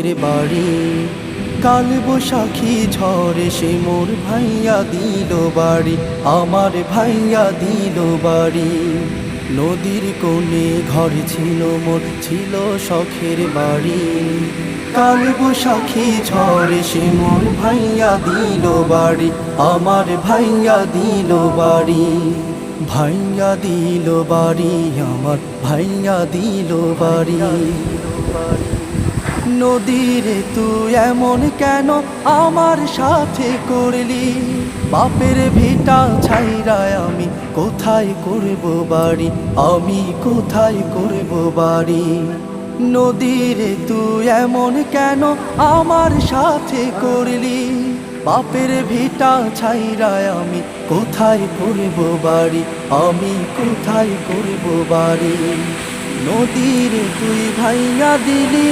এর বাড়ি কাল বৈশাখী ঝড়ে সে মোর ভাইয়া দিল বাড়ি, আমার ভাইয়া দিল বাড়ি। নদীর কোণে ঘর ছিল মোর, ছিল শখের বাড়ি। কাল বৈশাখী ঝড়ে সে মোর ভাইয়া দিল বাড়ি, আমার ভাইয়া দিল বাড়ি। ভাইয়া দিল বাড়ি, আমার ভাইয়া দিল বাড়ি। নদীরে তুই এমন কেন আমার সাথে করলি? বাপের ভিটা ছাইরা আমি কোথায় করব বাড়ি, আমি কোথায় করব বাড়ি? নদীরে তুই এমন কেন আমার সাথে করলি? বাপের ভিটা ছাইরা আমি কোথায় করব বাড়ি, আমি কোথায় করব বাড়ি? নদীরে তুই ভাইয়া দিলি।